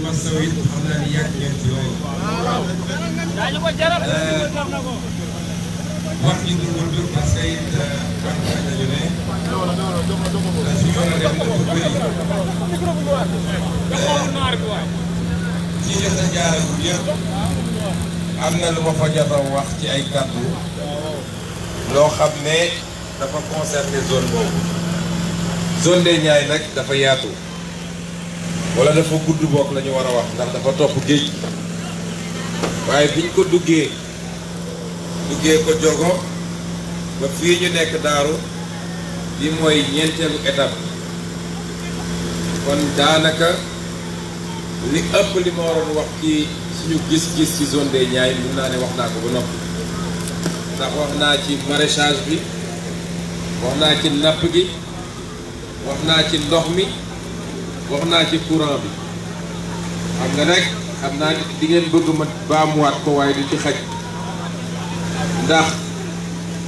masawu it xam naa ni yàgg ngeen ci loolu. wax ji du gudd parce que it wax nañu ne suñu war a dem dafa bëri. ci des a jaaragul yëpp am na lu ma fa jot a wax ci ay kàddu loo xam ne dafa concerné zone boobu. zone des Niayes nag dafa yaatu wala dafa gudd bokk la ñu war a wax ndax dafa topp géej waaye biñ ko duggee ko jogo ba fii ñu nekk daaru bi mooy ñeenteelu étape kon daanaka li ëpp li ma waroon wax ci suñu gis-gis ci zone des Niayes mun naa ne wax naa ko ba noppi ndax wax naa ci maraîchage bi wax naa ci napp gi wax naa ci ndox mi wax naa ci courant bi xam nga nag xam naa di ngeen bëgg ma baamuwaat ko waaye du ci xaj ndax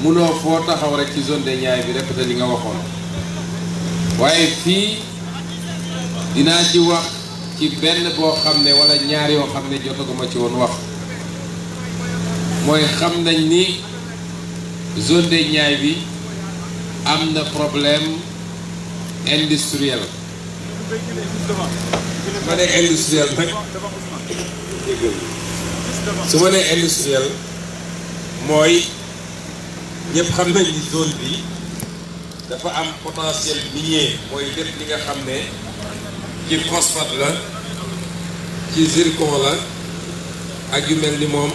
munoo foo taxaw rek ci zone des Niayes bi répété li nga waxoon waaye fii dinaa ci wax ci benn boo xam ne wala ñaar yoo xam ne jotaguma ci woon wax mooy xam nañ ni zone des Niayes bi am na problème industriel su ma nee industriel nag su ma nee industriel mooy ñëpp xam nañ ni zone bi dafa am potentiel minier mooy lépp li nga xam ne ci phosphate la ci zircon la ak yu mel ni moom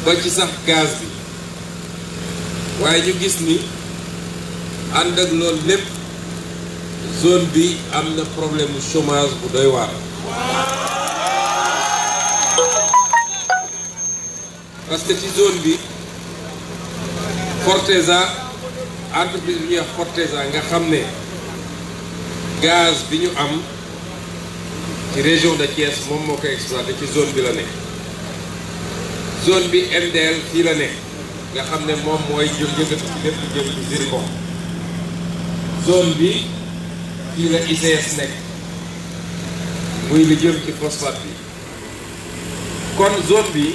ba ci sax gaz bi waaye ñu gis ni ànd ak loolu lépp zone bi am na problème mu chômage bu doy waar parce que ci zone bi Forteza entreprise bi ñuy wax Forteza nga xam ne gaz bi ñu am ci région de Thiès moom moo koy exploité ci zone bi la ne zone bi MDL fii la ne nga xam ne moom mooy yëngatu ci lépp jëm ci zircon zone bi fii la ICS nekk muy li jëm ci phosphate bi kon zone bi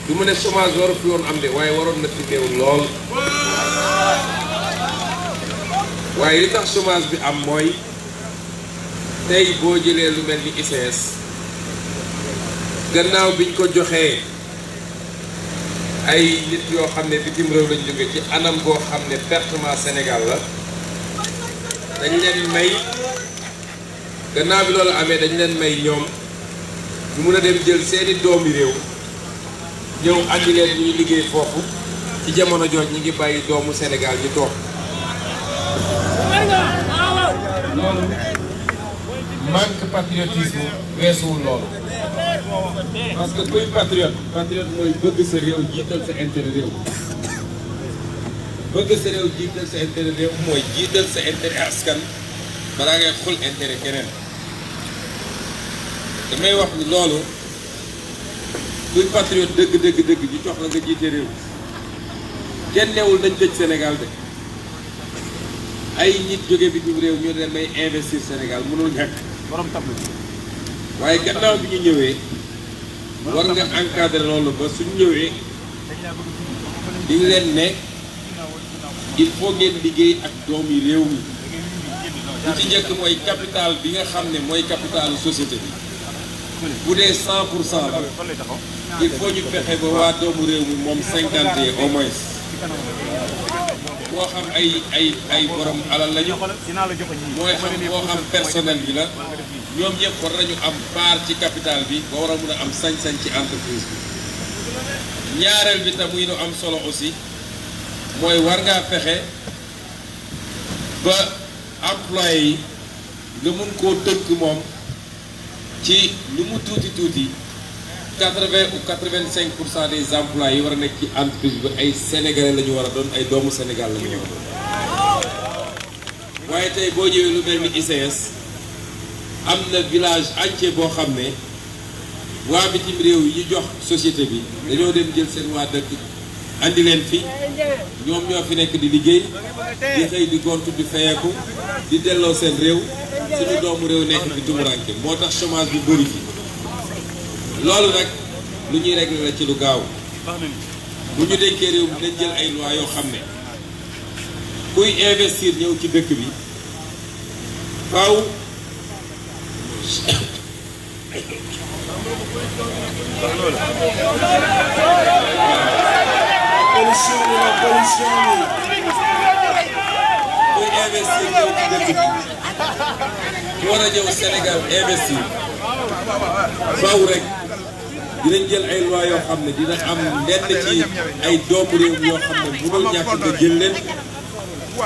du mu ne chômage waru fi woon am de waaye waroon na fi néew lool waaye li tax chômage bi am mooy tey boo jëlee lu mel ni ICS gannaaw biñ ko joxee ay nit yoo xam ne bitim réew lañ jóge ci anam goo xam ne pertement Sénégal la dañ leen may gannaaw bi loolu amee dañ leen may ñoom ñu mun a dem jël seeni doomi réew ñëw andi leen ñuy liggéey foofu ci jamono jooj ñi ngi bàyyi doomu Sénégal ñu toog loolu manque patriotisme weesuwul loolu parce que kuy patriote mooy bëgg sa réew jiital sa intérêt réew bëgg sa réew jiital sa intérêt réew mooy jiital sa intérêt askan balaa ngay xul intérêt keneen damay wax ni loolu kuy patriote dëgg ñu jox la nga jiite réew kenn newul nañ tëj Sénégal de ay nit jóge bitim réew ñu leen may investir Sénégal mënul ñàkk borom tableau waaye gannaaw bi ñu ñëwee war nga encadrer loolu ba suñ ñëwee di leen ne il faut ngeen liggéey ak doomi réew mi li ci njëkk mooy capital bi nga xam ne mooy capitalu société bi bu dee 100% la il faut ñu fexe ba waa doomu réew mi moom 50 au moins moo xam ay borom alal lañu mooy xam moo xam personnel bi la ñoom ñëpp war nañu am part ci capital bi ba war a mun a am sañ-sañ ci entreprise bi ñaareel bi tam muy nu am solo aussi mooy war ngaa fexe ba employé yi nga mun koo tënk moom ci lu mu tuuti 80 ou 85% des employés yi war a nekk ci entreprise bi ay sénégalais la ñu war a doon ay doomu Sénégal la ñu war a doon waaye tey boo ñëwee lu mel ni ICS am na village entier boo xam ne waa bitim réew yi ñu jox société bi dañoo dem jël seen waa dëkk andi leen fi ñoom ñoo fi nekk di liggéey di xëy di gontu di fayeeku di delloo seen réew suñu doomu réew nekk fi tumuranke moo tax chômage bi bëri fi loolu nag lu ñuy régler la ci lu gaaw bu ñu dénkee réew mi dañ jël ay loi yoo xam ne kuy investir ñëw ci dëkk bi faaw kuy investir ñëw ci dëkk bi ku war a ñëw Sénégal investir faaw rek dinañ jël ay loi yoo xam ne dina am lenn ci ay doomu réew yoo xam ne mënul ñàkk nga jël leen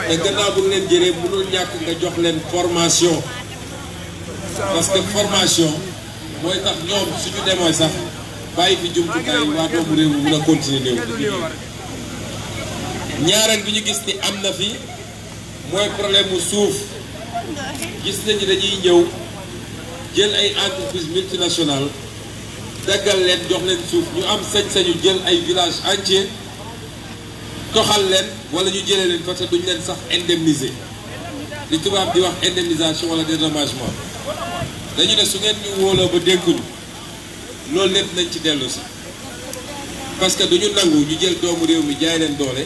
te gannaaw bu leen jëlee mënul ñàkk nga jox leen formation parce que formation mooy tax ñoom suñu demoo sax bàyyi fi jumtukaay waa doomu réew mi mën a continuer néew di liggéey ñaareel bi ñu gis ni am na fi mooy problème mu suuf gis nañu dañuy ñëw jël ay entreprise multinationale daggal leen jox leen suuf ñu am sañ-sañu jël ay village entier toxal leen wala ñu jëlee leen parce que duñ leen sax indemniser li tubaab di wax indemnisation wala dédommagement dañu ne su ngeen ñu wóoloo ba dénkuñu loolu lépp nañ ci dellu si parce que duñu nangu ñu jël doomu réew mi jaay leen doole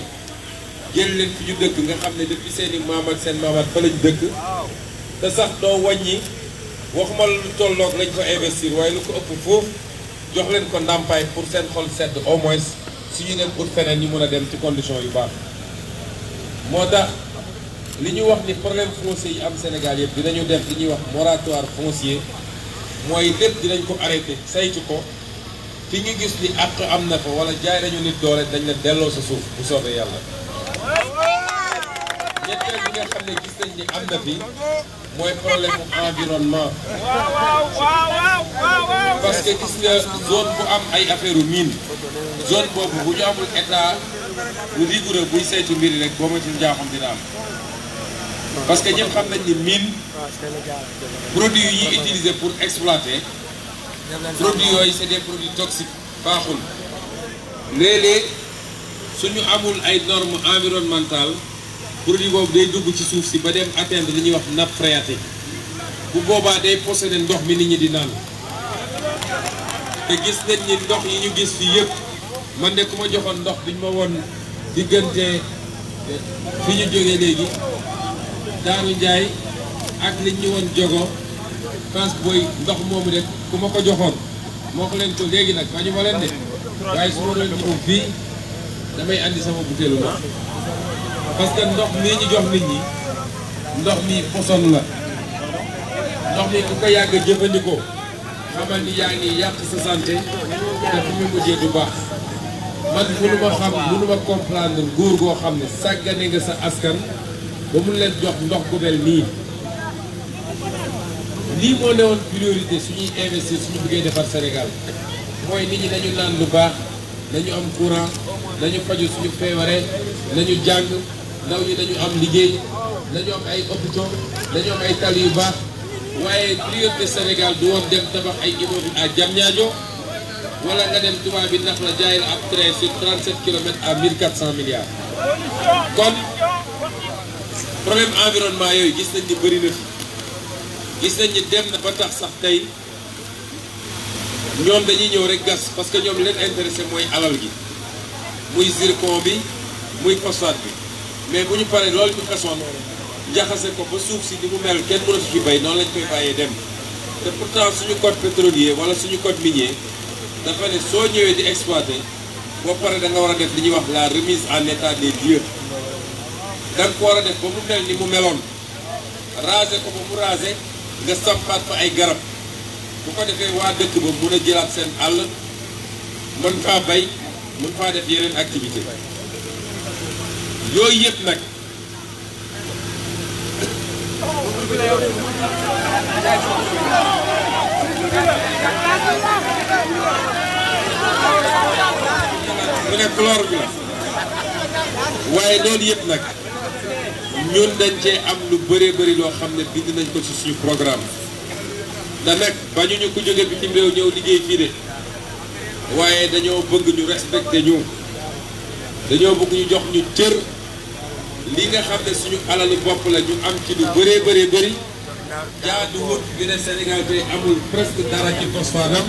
jël leen fi ñu dëkk nga xam ne depuis seeni maam ak seen maamaat fa lañ dëkk te sax doo wàññi waxuma lu tolloog lañ fa investir waaye lu ko ëpp foofu jox leen ko ndàmpaay pour seen xol sedd au moins su ñu dem pour feneen ñu mën a dem ci condition yu baax moo tax li ñu wax ni problème foncier yi am Sénégal yëpp dinañu def li ñuy wax moratoire foncier mooy lépp dinañ ko arrêté saytu ko fi ñu gis ni àq am na fa wala jaay nañu nit doole dañ la delloo sa suuf bu soobee yàlla. ñetteel bi nga xam ne gis nañ ni am na fi mooy problème mu environnement parce que gis nga zone bu am ay affaire u mine zone boobu bu ñu amul état bu rigoureux buy saytu mbiri rek boo ma ci njaaxum dina am parce que ñëpp xam nañ ni mine produits yi ñuy utiliser pour exploiter produits yooyu c'est des produits toxiques baaxul léeg-léeg suñu amul ay normes environnementales produit boobu day dugg ci suuf si ba dem atteindre li ñuy wax nappe phréatique bu boobaa day posséder ndox mi nit ñi di naan te gis nañ ni ndox yi ñu gis fii yëpp man de ku ma joxoon ndox bi ñu ma woon diggante fi ñu jógee léegi Daaru Njaay ak liñ ñu woon jogo Fass Boy ndox moomu de ku ma ko joxoon moo ko leen ko léegi nag bañu ma leen de waaye su ma doon ñëw fii damay andi sama butéelu ndox parce que ndox mii ñu jox nit ñi ndox mi poson la ndox mi ku ko yàgg jëfandikoo xamal ni yaa ngi yàq sa santé te fu mu mujjee du baax man mënu ma comprendre nguur goo xam ne sàggane nga sa askan ba mun leen jox ndox gu mel nii lii moo newoon priorité suñuy investir suñu bëggee defar Sénégal mooy nit ñi nañu naan lu baax nañu am courant nañu faju suñu feebaree nañu jàng ndaw ñi dañu am liggéey nañu am ay hôpitaux nañu am ay tali yu baax waaye priorité Sénégal du woon dem tabax ay immeuble à Diamniadio wala nga dem tubaab bi ndax la jaay la ab train sur 37 kilomètres à 1400 milliards. kon problème environnement yooyu gis nañ ni bëri na fi gis nañ ni dem na ba tax sax tey ñoom dañuy ñëw rek gas parce que ñoom leen intéressé mooy alal gi muy zircon bi muy phosphate bi mais bu ñu paree loolu ñu gasoon jaxase ko ba suuf si di mu mel kenn mënatu ci bay noonu lañ koy bàyyee dem te pourtant suñu code pétrolier wala suñu code minier dafa ne soo ñëwee di exploiter boo paree da nga war a def li ñuy wax la remise en état des lieux da nga ko war a def ba mu mel ni mu meloon raser ko ba mu raser nga sampaat fa ay garab bu ko defee waa dëkk ba mun a jëlaat seen àll mën faa bay mën faa def yeneen activité yooyu yëpp nag mu ne chlore bi la waaye loolu yëpp nag ñun dañ cee am lu bëree bëri loo xam ne bind nañ ko ci suñu programme da nag bañuñu ko jóge bitim réew ñëw liggéey fii de waaye dañoo bëgg ñu respecté ñu dañoo bëgg ñu jox ñu cër li nga xam ne suñu alalu bopp la ñu am ci lu bëree bëri jaaduwul ñu ne Sénégal tey amul presque dara ci phosphate am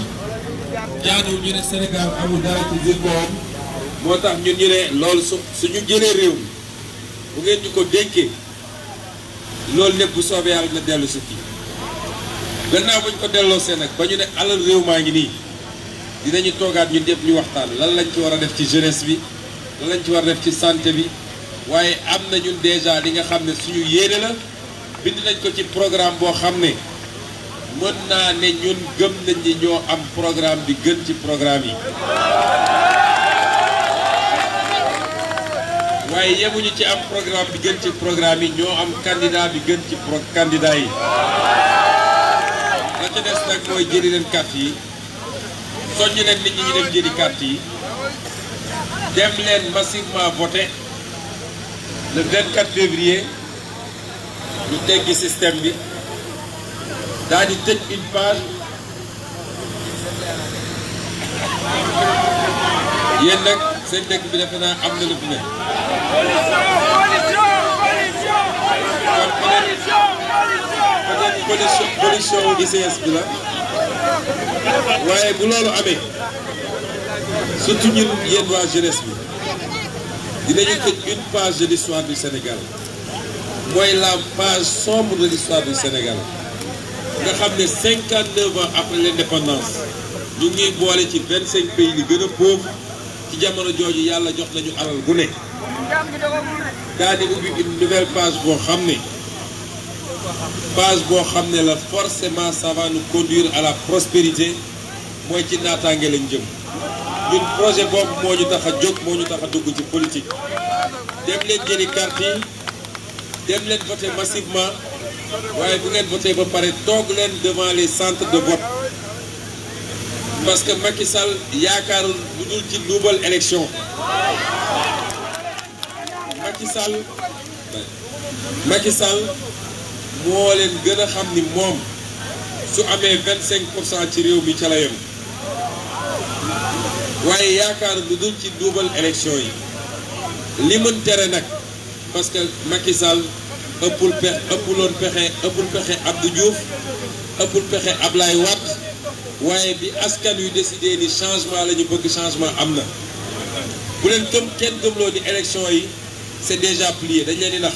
jaaduwul ñu ne Sénégal amul dara ci zircon moo tax ñun ñu ne loolu suñu jëlee réew mi bu ngeen ñu ko dénkee loolu lépp bu soobee yàlla na dellu si fii gannaaw bu ñu ko delloo seen nag ba ñu ne alal réew maa ngi nii dinañu toogaat ñun ñëpp ñu waxtaan lan lañ ci war a def ci jeunesse bi lan lañ ci war a def ci santé bi waaye am na ñun déjà li nga xam ne suñu yéene la bind nañ ko ci programme boo xam ne mën naa ne ñun gëm nañ ni ñoo am programme bi gën ci programme yi waaye yemuñu ci am programme bi gën ci programme yi ñoo am candidat bi gën ci candidat yi la ca des nag mooy jëli leen carte yi soññ leen nit ñi ñu dem jëli carte yi dem leen massivement voter le 24 février ñu teggi système bi daal di tëj une page yéen nag seen dëkk bi defe naa am na lu fi ne peut-être pollution ICS bi la waaye bu loolu amee surtout ñun yéen waa jeunesse bi dinañu tëj une page de l'histoire du Sénégal mooy la page sombre de l'histoire du Sénégal nga xam ne 59 ans après l'indépendance ñu ngi boole ci 25 pays li gën a pauvre ci jamono jooju yàlla jox nañu alal gu ne daa di ubbi une nouvelle page boo xam ne la forcément ça va nous conduire à la prospérité mooy ci naataange lañ jëm ñun projet boobu moo ñu tax a jóg moo ñu tax a dugg ci politique dem leen jëli carte yi dem leen voter massivement waaye bu ngeen voté ba pare toog leen devant les centres de vote parce que Macky Sall yaakaarul lu dul ci luubal élection Macky Sall moo leen gën a xam ni moom su amee 25% ci réew mi ca la yem waaye yaakaar lu dul ci luubal élection yi li mën tere nag parce que Macky Sall ëppul pexe Abdou Diouf ëppul pexe Ablaye Wade waaye bi askan yu décidé ni changement la ñu bëgg changement am na bu leen kenn gëmloo ni élection yi c'est déjà plié dañ leen di nax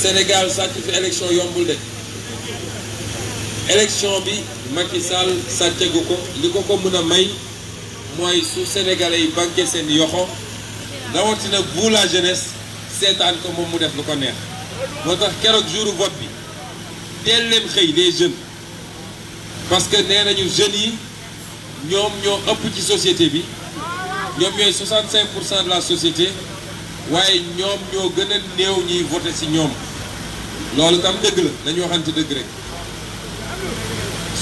Sénégal sàcc fi élection yombul de élection bi Macky Sall sàccagu ko li ko mën a may mooy su sénégalais yi banqué seen yoxo rawatina vous la jeunesse seetaan ko moom mu def lu ko neex moo tax keroog jour vote bi teel leen xëy les jeunes parce que nee nañu jeunes yi ñoom ñoo ëpp ci société bi ñoom ñooy 65% de la société waaye ñoom ñoo gën a néew ñuy voté ci ñoom loolu tam dëgg la dañu waxante dëgg rek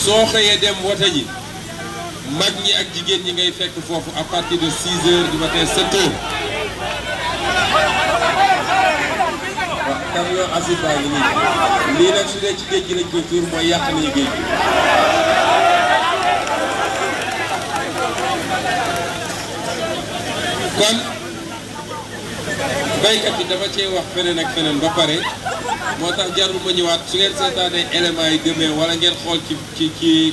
soo xëyee dem voté ji mag ñi ak jigéen ñi ngay fekk foofu à partir de 6 heures du matin 7 heures. waaw camion acide baa ngi nii lii nag su dee ci géej gi lañ koy tuur mooy yàq nañu géej gi. kon baykat yi dama cee wax feneen ak feneen ba pare moo tax jarul ma ñëwaat su ngeen seetaanee éléments yi demee wala ngeen xool ci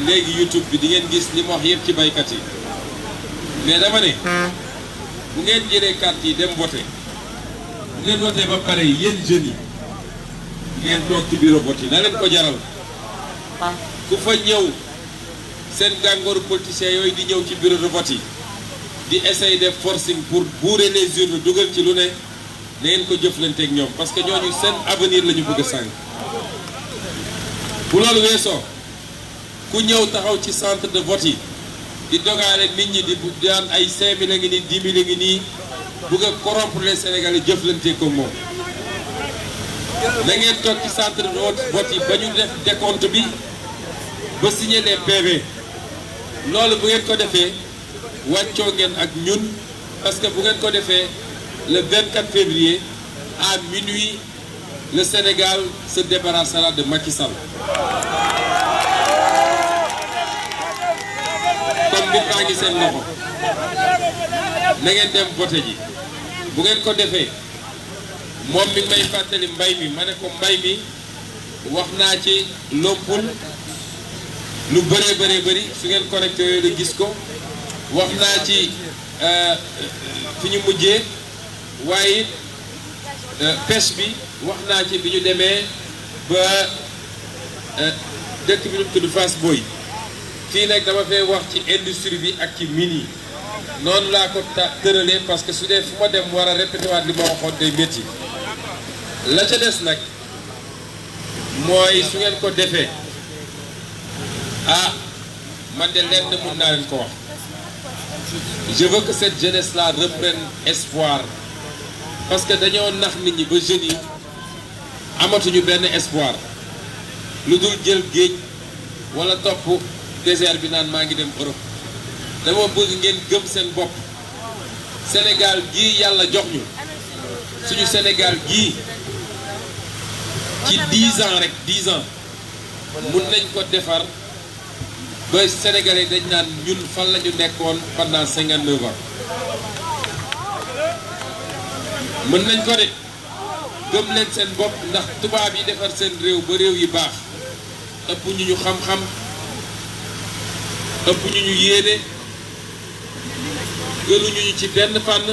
léegi YouTube bi di ngeen gis li ma wax yëpp ci baykat yi mais dama ne bu ngeen jëlee carte yi dem voter bu ngeen voter ba pare yéen jeunes yi ngeen toog ci bureau vote yi na leen ko jaral ku fa ñëw seen gàngooru politiciens yooyu di ñëw ci bureau de vote yi di essayer de forcing pour bourrer les urnes dugal ci lu ne na ngeen ko jëflanteeg ñoom parce que ñooñu seen avenir la ñu bëgg a sànq bu loolu weesoo ku ñëw taxaw ci centre de vote yi di dogaale nit ñi di daan ay 5000 a ngi nii 10 000 a ngi nii bëgg a corrompre les Sénégalais jëflanteeg ko moom na ngeen toog ci centre de vote yi ba ñu def décompte bi ba signer les PV loolu bu ngeen ko defee wàccoo ngeen ak ñun parce que bu ngeen ko defee le 24 février à minuit le Sénégal se débarrassera de Macky Sall. kon mbir baa ngi seen loxo na ngeen dem voté ji bu ngeen ko defee moom mi may fàttali mbay mi ma ne ko mbay mi wax naa ci Lompoul lu bëree bëri su ngeen connecté yooyu la gis ko wax naa ci fi ñu mujjee waaye pêche bi wax naa ci bi ñu demee ba dëkk bi ñu tudd Fass Boye fii nag dama fay wax ci industrie bi ak ci mine yi noonu laa ko tëralee parce que su dee fu ma dem war a répété waat li ma waxoon day métti la ca des nag mooy su ngeen ko defee ah man de lenn mun naa leen ko wax je veux que cette jeunesse là reprenne espoir parce que dañoo nax nit ñi ba jeunes yi amatuñu benn espoir lu dul jël géej wala topp désert bi naan maa ngi dem Europe dama bëgg ngeen gëm seen bopp Sénégal gii yàlla jox ñu suñu Sénégal gii ci 10 ans rek 10 ans mun nañ ko defar ba Sénégalais dañ naan ñun fan la ñu nekkoon pendant 59 ans mën nañ ko de gëm leen seen bopp ndax tubaab yi defar seen réew ba réew yi baax ëpp ñu ñu xam-xam ëpp ñu ñu yéene gënuñu ñu ci benn fànn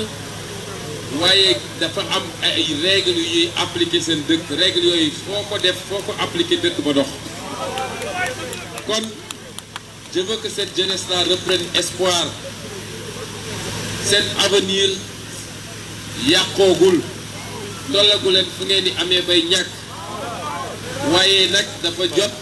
waaye dafa am ay règles yu ñuy appliquer seen dëkk règles yooyu foo ko def foo ko appliquer dëkk ba dox kon je veux que cette jeunesse là reprenne espoir seen avenir yàqoogul tollagu leen fu ngeen di amee bay ñàkk waaye nag dafa jot